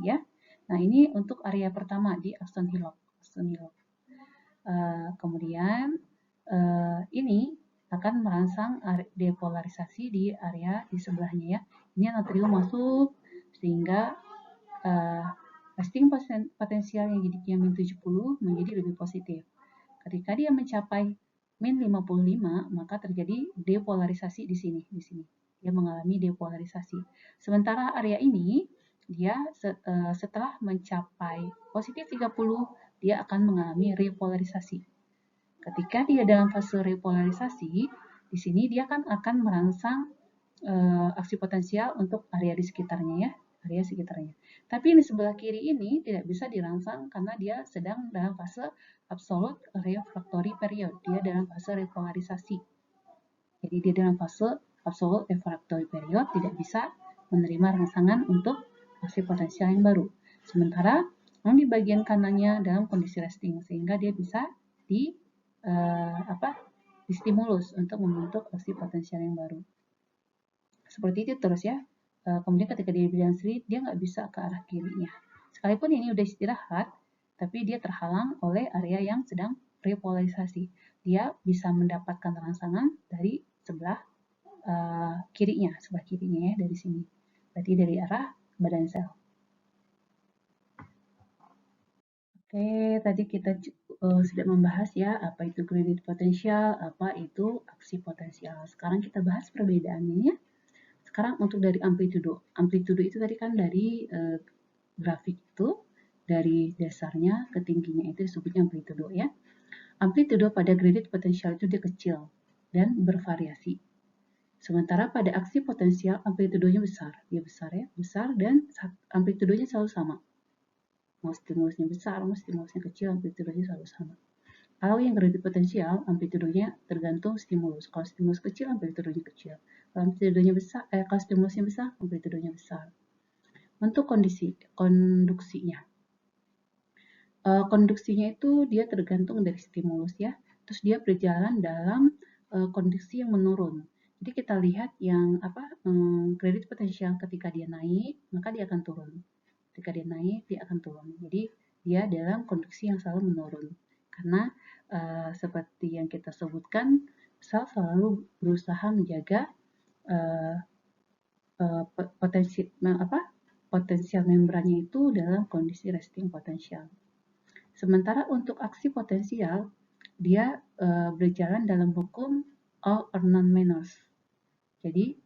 Ya. Nah, ini untuk area pertama di akson Hillock. Kemudian ini akan merangsang depolarisasi di area di sebelahnya ya. Ini natrium masuk sehingga resting potensial yang jadinya min 70 menjadi lebih positif. Ketika dia mencapai min 55, maka terjadi depolarisasi di sini. Dia mengalami depolarisasi. Sementara area ini, dia setelah mencapai positif 30, dia akan mengalami repolarisasi. Ketika dia dalam fase repolarisasi, di sini dia akan merangsang aksi potensial untuk area di sekitarnya ya. Tapi di sebelah kiri ini tidak bisa dirangsang karena dia sedang dalam fase absolute refractory period. Dia dalam fase repolarisasi. Jadi dia dalam fase absolute refractory period tidak bisa menerima rangsangan untuk aksi potensial yang baru. Sementara yang di bagian kanannya dalam kondisi resting sehingga dia bisa distimulus untuk membentuk aksi potensial yang baru. Seperti itu terus ya. Kemudian ketika dia bilang sendiri, dia nggak bisa ke arah kirinya. Sekalipun ini udah istirahat, tapi dia terhalang oleh area yang sedang repolarisasi. Dia bisa mendapatkan rangsangan dari sebelah kirinya ya dari sini. Berarti dari arah badan sel. Oke, tadi kita sudah membahas ya apa itu gradient potential, apa itu aksi potensial. Sekarang kita bahas perbedaannya ya. Sekarang untuk dari amplitudo. Amplitudo itu tadi kan dari grafik itu, dari dasarnya ke tingginya itu disebutnya amplitudo ya. Amplitudo pada gradient potential itu dia kecil dan bervariasi. Sementara pada aksi potensial amplitudonya besar. Dia besar dan amplitudonya selalu sama. Mau stimulusnya besar, mau stimulusnya kecil, amplitudonya selalu sama. Kalau yang gradient potensial, amplitudonya tergantung stimulus. Kalau stimulus kecil, amplitudonya kecil. Kalau stimulusnya besar, amplitudonya besar. Untuk konduksinya. Konduksinya itu dia tergantung dari stimulus ya. Terus dia berjalan dalam kondisi yang menurun. Jadi kita lihat yang gradient potensial ketika dia naik, maka dia akan turun. Ketika dia naik, dia akan turun. Jadi dia dalam konduksi yang selalu menurun. Karena seperti yang kita sebutkan, sel selalu berusaha menjaga potensial membrannya itu dalam kondisi resting potensial. Sementara untuk aksi potensial, dia berjalan dalam hukum all or none manners. Jadi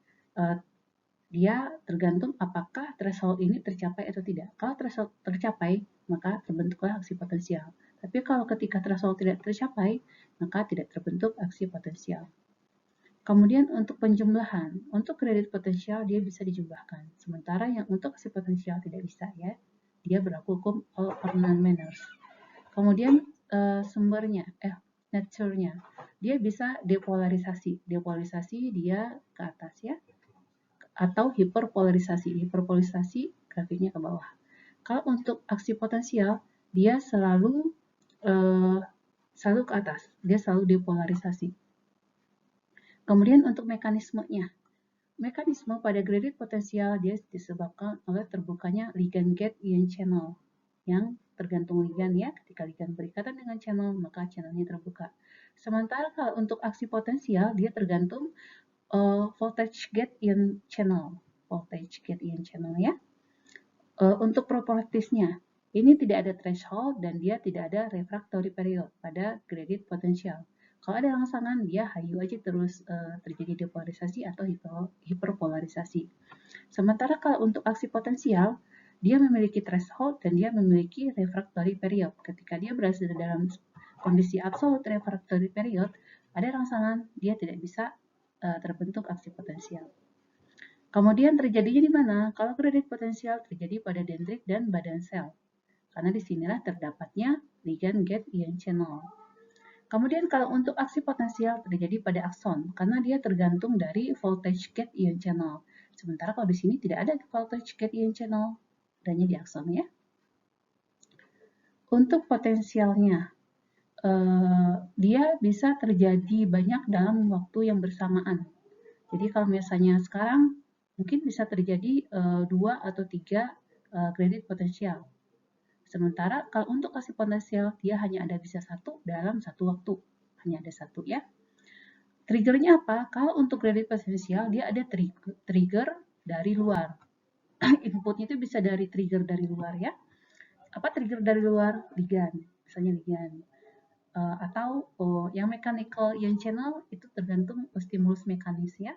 dia tergantung apakah threshold ini tercapai atau tidak. Kalau threshold tercapai, maka terbentuklah aksi potensial. Tapi kalau ketika threshold tidak tercapai, maka tidak terbentuk aksi potensial. Kemudian untuk penjumlahan, untuk gradient potensial dia bisa dijumlahkan. Sementara yang untuk aksi potensial tidak bisa ya. Dia berlaku hukum all or none manners. Kemudian nature-nya, dia bisa depolarisasi. Depolarisasi dia ke atas ya. Atau hiperpolarisasi. Hiperpolarisasi grafiknya ke bawah. Kalau untuk aksi potensial, dia selalu ke atas. Dia selalu depolarisasi. Kemudian untuk mekanismenya. Mekanisme pada gradient potensial dia disebabkan oleh terbukanya ligand gate ion channel yang tergantung ligand ya. Ketika ligand berikatan dengan channel, maka channelnya terbuka. Sementara kalau untuk aksi potensial, dia tergantung voltage gate ion channel. voltage gate ion channel ya. Untuk propertiesnya, ini tidak ada threshold dan dia tidak ada refractory period pada graded potential. Kalau ada rangsangan, dia hayu aja terus terjadi depolarisasi atau hiperpolarisasi. Sementara kalau untuk aksi potensial, dia memiliki threshold dan dia memiliki refractory period. Ketika dia berada dalam kondisi absolute refractory period, ada rangsangan, dia tidak bisa terbentuk aksi potensial. Kemudian terjadinya di mana? Kalau graded potensial terjadi pada dendrit dan badan sel. Karena disinilah terdapatnya ligand gate ion channel. Kemudian kalau untuk aksi potensial terjadi pada akson, karena dia tergantung dari voltage gate ion channel. Sementara kalau di sini tidak ada voltage gate ion channel, adanya di akson ya. Untuk potensialnya, dia bisa terjadi banyak dalam waktu yang bersamaan. Jadi kalau misalnya sekarang mungkin bisa terjadi 2 atau 3 graded potensial. Sementara kalau untuk aksi potensial dia hanya ada bisa satu dalam satu waktu, hanya ada satu ya. Triggernya apa? Kalau untuk graded potensial dia ada trigger dari luar. Inputnya itu bisa dari trigger dari luar ya. Apa trigger dari luar? Ligand, misalnya ligand. Atau yang mechanical ion channel itu tergantung stimulus mekanis ya.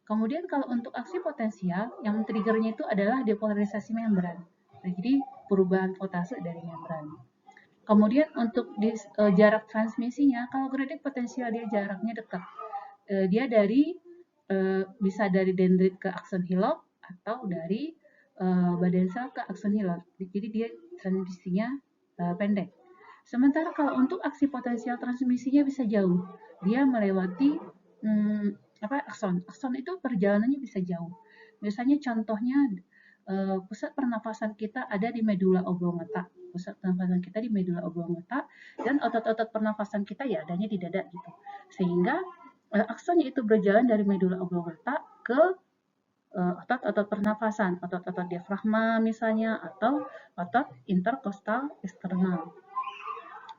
Kemudian kalau untuk aksi potensial, yang triggernya itu adalah depolarisasi membran. Jadi perubahan voltase dari membran. Kemudian untuk jarak transmisinya, kalau graded potensial dia jaraknya dekat. Dia bisa dari dendrit ke akson hillock atau dari badan sel ke akson hillock. Jadi dia transmisinya pendek. Sementara kalau untuk aksi potensial transmisinya bisa jauh. Dia melewati akson. Akson itu perjalanannya bisa jauh. Misalnya contohnya pusat pernafasan kita ada di medula oblongata. Pusat pernafasan kita di medula oblongata dan otot-otot pernafasan kita ya adanya di dada gitu. Sehingga aksonnya itu berjalan dari medula oblongata ke otot-otot pernafasan, otot-otot diafragma misalnya atau otot interkostal eksternal.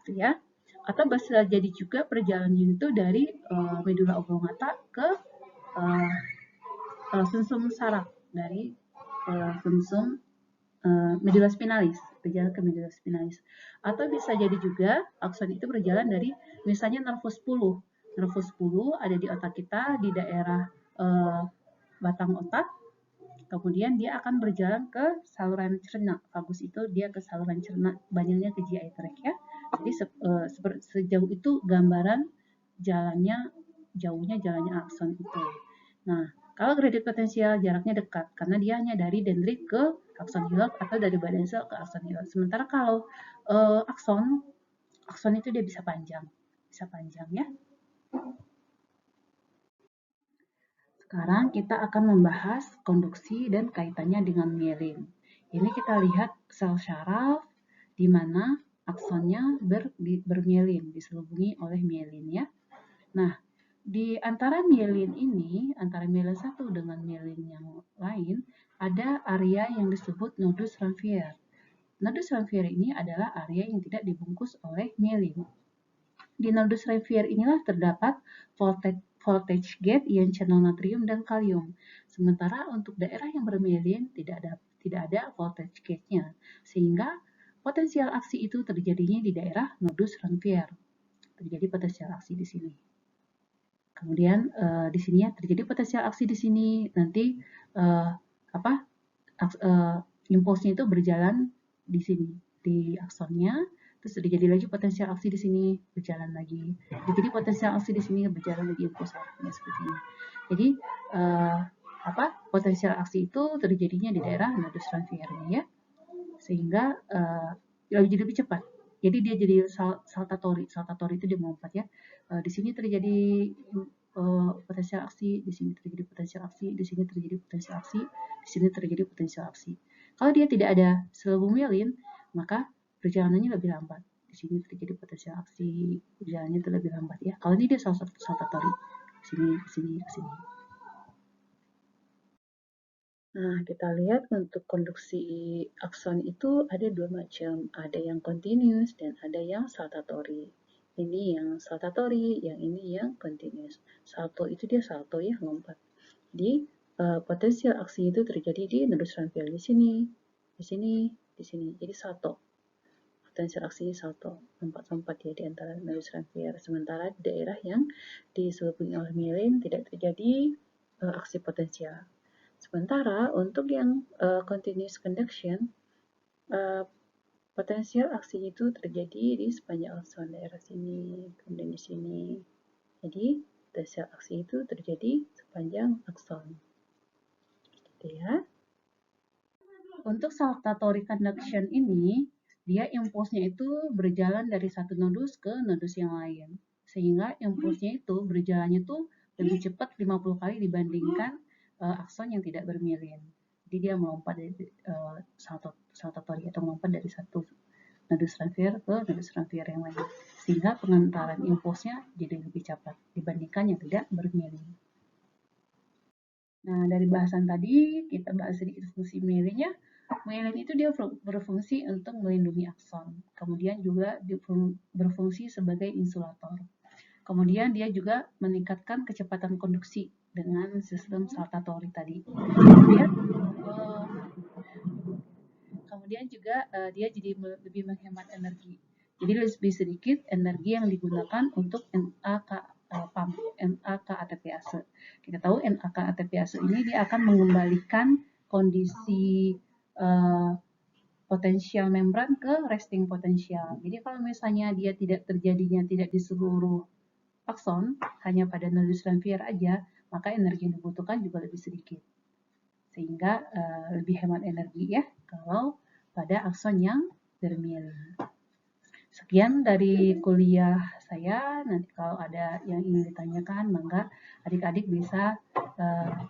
Gitu ya. Atau bisa jadi juga perjalanan itu dari medula oblongata ke sumsum saraf, dari sumsum medula spinalis, berjalan ke medula spinalis. Atau bisa jadi juga akson itu berjalan dari misalnya nervus 10. Nervus 10 ada di otak kita di daerah batang otak. Kemudian dia akan berjalan ke saluran cerna. Vagus itu dia ke saluran cerna, banyaknya ke GI tract ya. Jadi sejauh itu gambaran jauhnya jalannya akson itu. Nah, kalau graded potensial jaraknya dekat karena dia hanya dari dendrit ke akson hillock atau dari badan sel ke akson hillock. Sementara kalau akson itu dia bisa panjang ya. Sekarang kita akan membahas konduksi dan kaitannya dengan mielin. Ini kita lihat sel syaraf di mana aksonnya bermielin, diselubungi oleh mielin ya. Nah, di antara mielin ini, antara mielin satu dengan mielin yang lain, ada area yang disebut nodus Ranvier. Nodus Ranvier ini adalah area yang tidak dibungkus oleh mielin. Di nodus Ranvier inilah terdapat voltage gate ion channel natrium dan kalium. Sementara untuk daerah yang bermielin tidak ada voltage gate-nya, sehingga potensial aksi itu terjadinya di daerah nodus Ranvier. Terjadi potensial aksi di sini. Kemudian di sini ya terjadi potensial aksi di sini. Nanti impulsnya itu berjalan di sini di aksonnya. Terus terjadi lagi potensial aksi di sini berjalan lagi. Jadi potensial aksi di sini berjalan lagi impulsnya seperti ini. Jadi potensial aksi itu terjadinya di daerah nodus Ranvier ya, sehingga lebih cepat. Jadi dia jadi saltatori itu dia melompat ya. Di sini terjadi potensial aksi, di sini terjadi potensial aksi, di sini terjadi potensial aksi, di sini terjadi potensial aksi. Kalau dia tidak ada selubung mielin, maka perjalanannya lebih lambat. Di sini terjadi potensial aksi, perjalanannya itu lebih lambat ya. Kalau ini dia saltatori, sini, sini, sini. Nah, kita lihat untuk konduksi akson itu ada dua macam, ada yang continuous dan ada yang saltatori. Ini yang saltatori, yang ini yang continuous. Salto itu dia salto ya, lompat. Jadi potensial aksi itu terjadi di nodus transfer di sini, di sini, di sini. Jadi salto. Potensial aksi salto, lompat-lompat ya di antara nodus transfer. Sementara di daerah yang diselimuti oleh myelin tidak terjadi aksi potensial. Sementara untuk yang continuous conduction, potensial aksi itu terjadi di sepanjang akson daerah sini, kemudian di sini. Jadi potensial aksi itu terjadi sepanjang akson. Gitu ya. Untuk saltatory conduction ini, dia impulsnya itu berjalan dari satu nodus ke nodus yang lain. Sehingga impulsnya itu berjalannya tuh lebih cepat 50 kali dibandingkan akson yang tidak bermyelin. Jadi dia melompat dari saltatory atau melompat dari satu nodus transfer ke nodus transfer yang lain. Sehingga pengantaran impulsnya jadi lebih cepat dibandingkan yang tidak bermyelin. Nah, dari bahasan tadi kita bahas sedikit fungsi myelin ya. Myelin itu dia berfungsi untuk melindungi akson. Kemudian juga berfungsi sebagai insulator. Kemudian dia juga meningkatkan kecepatan konduksi dengan sistem saltatory tadi. Kemudian juga dia jadi lebih menghemat energi. Jadi lebih sedikit energi yang digunakan untuk NAK ATPase. Kita tahu NAK ATPase ini dia akan mengembalikan kondisi potensial membran ke resting potensial. Jadi kalau misalnya dia tidak terjadinya tidak di seluruh akson, hanya pada nodus transfer aja, maka energi yang dibutuhkan juga lebih sedikit. Sehingga lebih hemat energi ya kalau pada akson yang bermyelin. Sekian dari kuliah saya. Nanti kalau ada yang ingin ditanyakan, mangga adik-adik bisa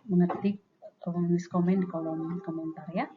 mengetik, menulis komen di kolom komentar ya.